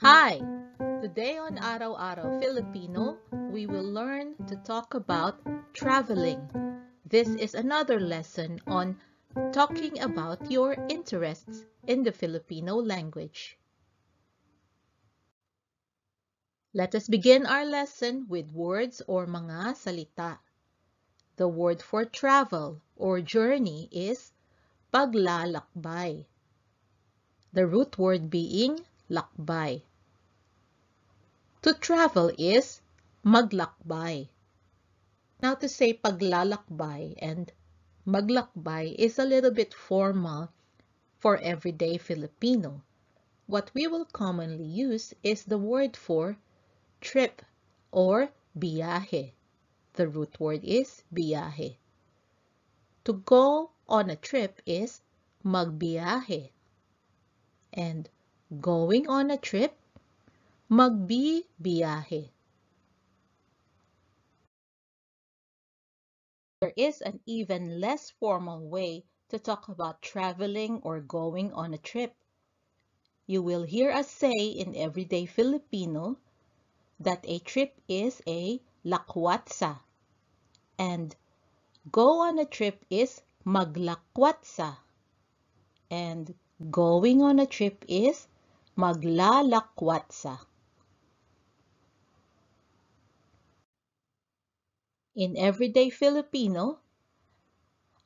Hi! Today on Araw-Araw Filipino, we will learn to talk about traveling. This is another lesson on talking about your interests in the Filipino language. Let us begin our lesson with words or mga salita. The word for travel or journey is paglalakbay. The root word being lakbay. To travel is maglakbay. Now to say paglalakbay and maglakbay is a little bit formal for everyday Filipino. What we will commonly use is the word for trip or biyahe. The root word is biyahe. To go on a trip is magbiyahe. And going on a trip, magbibiyahe. There is an even less formal way to talk about traveling or going on a trip. You will hear us say in everyday Filipino that a trip is a lakwatsa and go on a trip is maglakwatsa and going on a trip is maglalakwatsa. In everyday Filipino,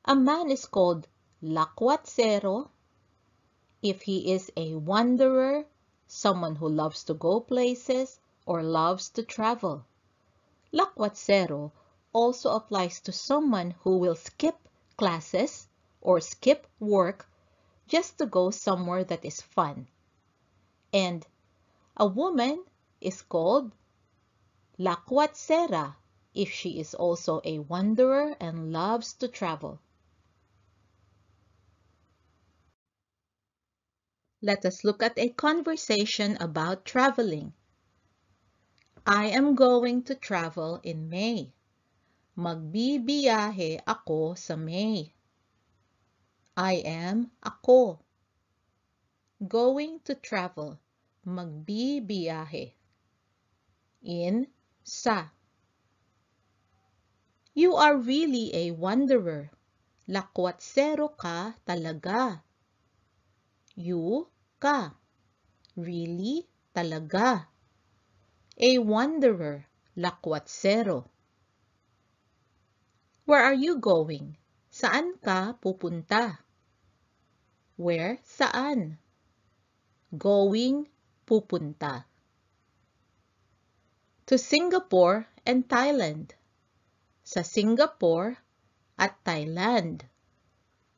a man is called lakwatsero if he is a wanderer, someone who loves to go places or loves to travel. Lakwatsero also applies to someone who will skip classes or skip work just to go somewhere that is fun. And a woman is called lakwatsera if she is also a wanderer and loves to travel. Let us look at a conversation about traveling. I am going to travel in May. Magbibiyahe ako sa May. I am ako. Going to travel. Magbibiyahe. In sa. You are really a wanderer. Lakwatsero ka talaga. You ka. Really talaga. A wanderer. Lakwatsero. Where are you going? Saan ka pupunta? Where, saan? Going, pupunta. To Singapore and Thailand. Sa Singapore at Thailand.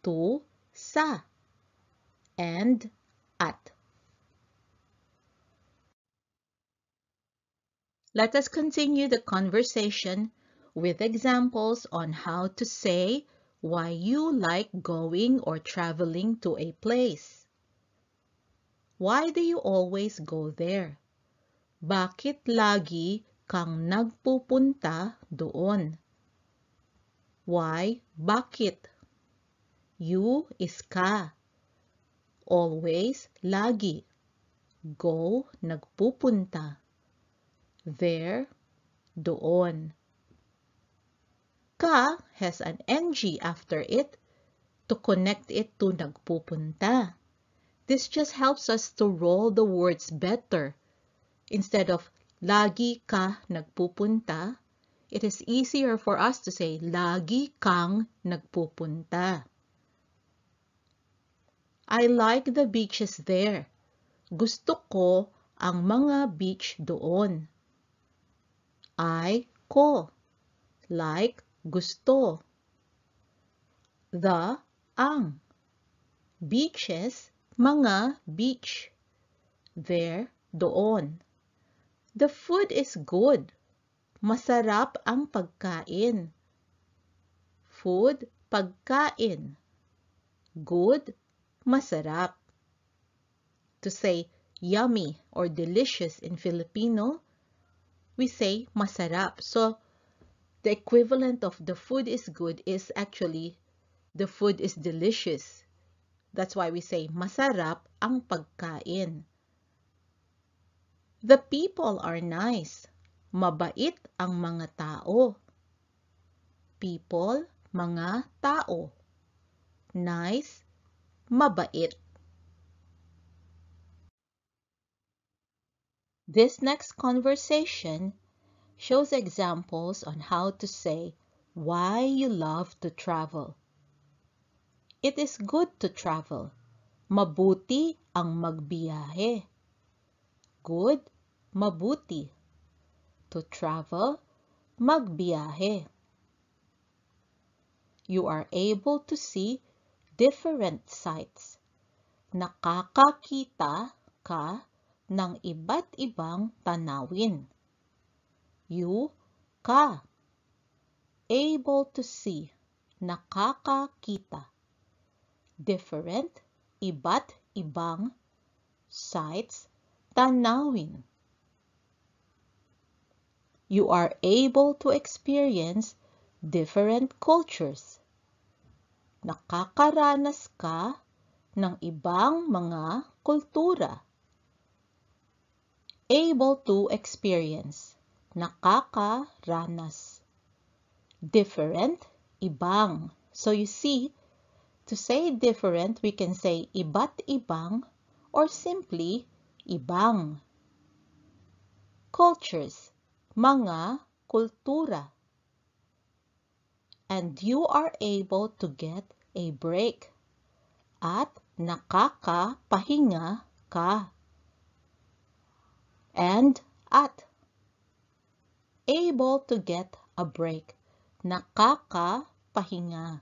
To, sa. And, at. Let us continue the conversation with examples on how to say why you like going or traveling to a place. Why do you always go there? Bakit lagi kang nagpupunta doon? Why, bakit? You is ka. Always, lagi. Go, nagpupunta. There, doon. Ka has an NG after it to connect it to nagpupunta. This just helps us to roll the words better. Instead of lagi ka nagpupunta, it is easier for us to say lagi kang nagpupunta. I like the beaches there. Gusto ko ang mga beach doon. I, ko. Like, gusto. The, ang. Beaches, mga beach. There, doon. The food is good. Masarap ang pagkain. Food, pagkain. Good, masarap. To say yummy or delicious in Filipino, we say masarap. So, the equivalent of the food is good is actually the food is delicious. That's why we say masarap ang pagkain. The people are nice. Mabait ang mga tao. People, mga tao. Nice, mabait. This next conversation shows examples on how to say why you love to travel. It is good to travel. Mabuti ang magbiyahe. Good, mabuti. To travel, magbiyahe. You are able to see different sights. Nakakakita ka ng iba't ibang tanawin. You, ka. Able to see, nakakakita. Different, iba't ibang, sights, tanawin. You are able to experience different cultures. Nakakaranas ka ng ibang mga kultura. Able to experience, nakakaranas. Different, ibang. So you see, to say different, we can say iba't ibang or simply ibang. Cultures, mga kultura. And you are able to get a break. At nakakapahinga ka. And at. Able to get a break. Nakakapahinga.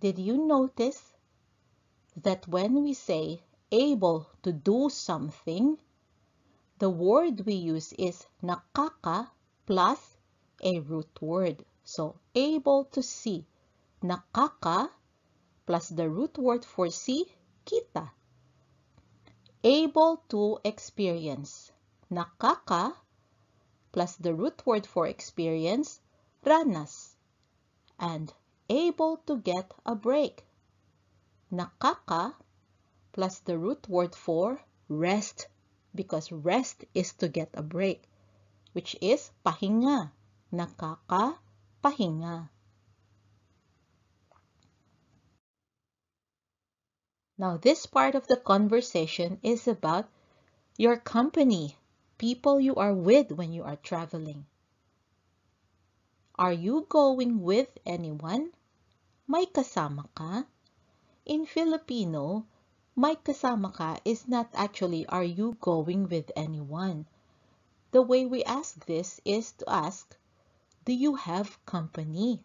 Did you notice that when we say able to do something, the word we use is nakaka plus a root word. So, able to see. Nakaka plus the root word for see, kita. Able to experience. Nakaka plus the root word for experience, ranas. And able to get a break. Nakaka plus the root word for rest, because rest is to get a break, which is pahinga. Nakakapahinga. Now, this part of the conversation is about your company, people you are with when you are traveling. Are you going with anyone? May kasama ka? In Filipino, may kasama ka is not actually are you going with anyone. The way we ask this is to ask, do you have company?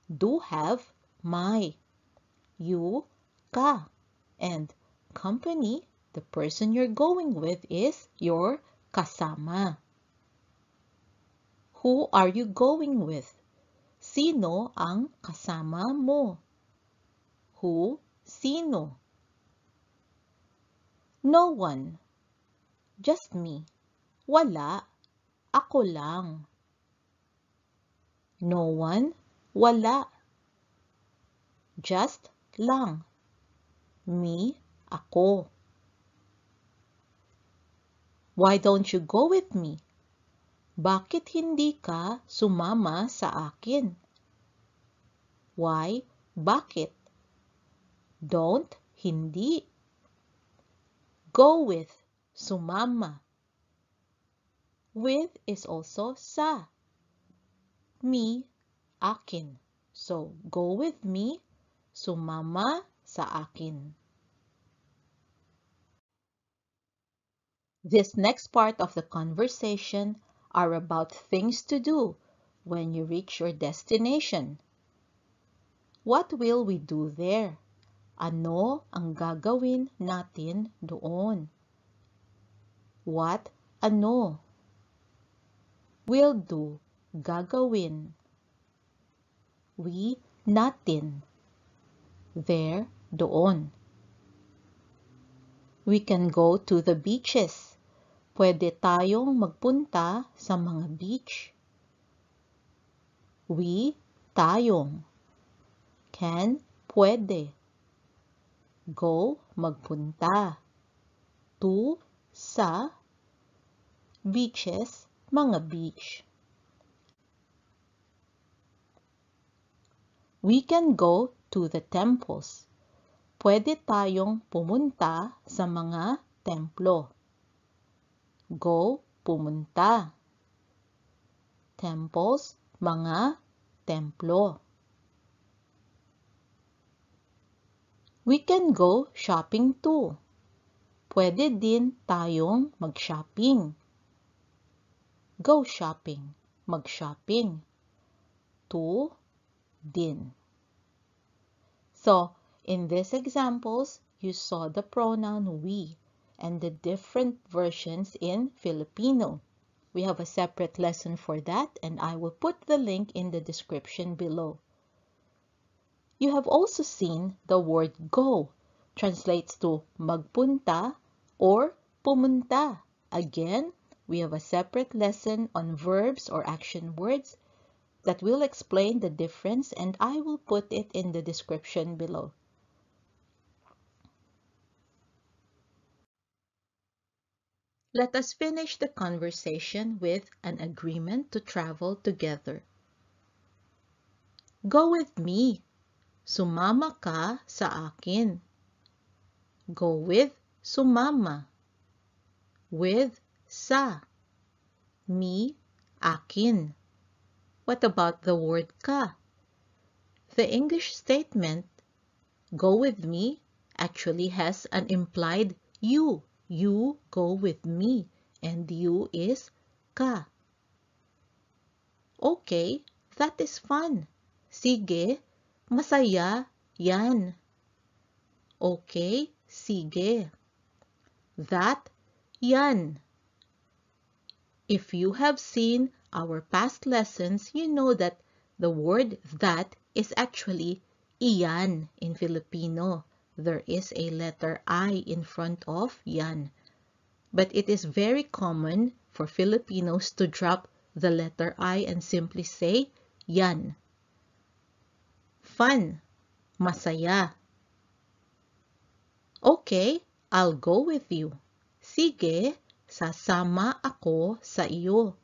Do have, may. You, ka. And company, the person you're going with is your kasama. Who are you going with? Sino ang kasama mo? Who, sino? No one. Just me. Wala. Ako lang. No one. Wala. Just lang. Me, ako. Why don't you go with me? Bakit hindi ka sumama sa akin? Why? Bakit? Don't, hindi. Go with, sumama. With is also sa. Me, akin. So, go with me, sumama sa akin. This next part of the conversation are about things to do when you reach your destination. What will we do there? Ano ang gagawin natin doon? What, ano? Will do, gagawin. We, natin. There, doon. We can go to the beaches. Pwede tayong magpunta sa mga beach. We, tayong. Can, pwede. Go, magpunta. To, sa, beaches, mga beach. We can go to the temples. Pwede tayong pumunta sa mga templo. Go, pumunta. Temples, mga templo. We can go shopping too. Pwede din tayong mag-shopping. Go shopping, mag-shopping. To, din. So, in these examples, you saw the pronoun we and the different versions in Filipino. We have a separate lesson for that, and I will put the link in the description below. You have also seen the word go translates to magpunta or pumunta. Again, we have a separate lesson on verbs or action words that will explain the difference, and I will put it in the description below. Let us finish the conversation with an agreement to travel together. Go with me. Sumama ka sa akin. Go with, sumama. With, sa. Me, akin. What about the word ka? The English statement, go with me, actually has an implied you. You go with me, and you is ka. Okay, that is fun. Sige, masaya yan. Okay, sige. That, yan. If you have seen our past lessons, you know that the word that is actually iyan in Filipino. There is a letter I in front of yan. But it is very common for Filipinos to drop the letter I and simply say yan. Fun, masaya. Okay, I'll go with you. Sige, sasama ako sa iyo.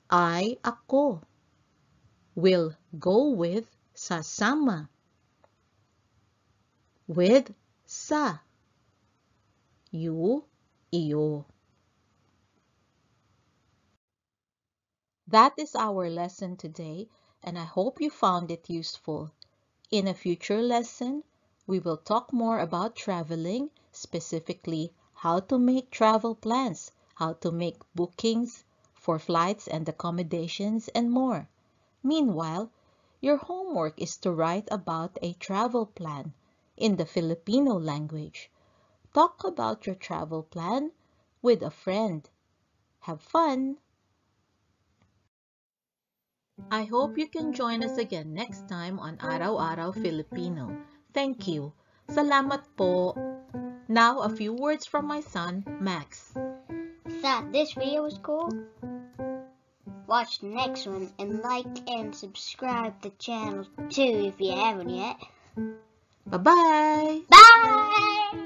Ako. Will go with, sasama. With, sa. You, iyo. That is our lesson today, and I hope you found it useful. In a future lesson, we will talk more about traveling, specifically how to make travel plans, how to make bookings for flights and accommodations, and more. Meanwhile, your homework is to write about a travel plan in the Filipino language. Talk about your travel plan with a friend. Have fun! I hope you can join us again next time on Araw-Araw Filipino. Thank you. Salamat po. Now, a few words from my son, Max. Thought this video was cool? Watch the next one and like and subscribe to the channel too if you haven't yet. Bye-bye! Bye!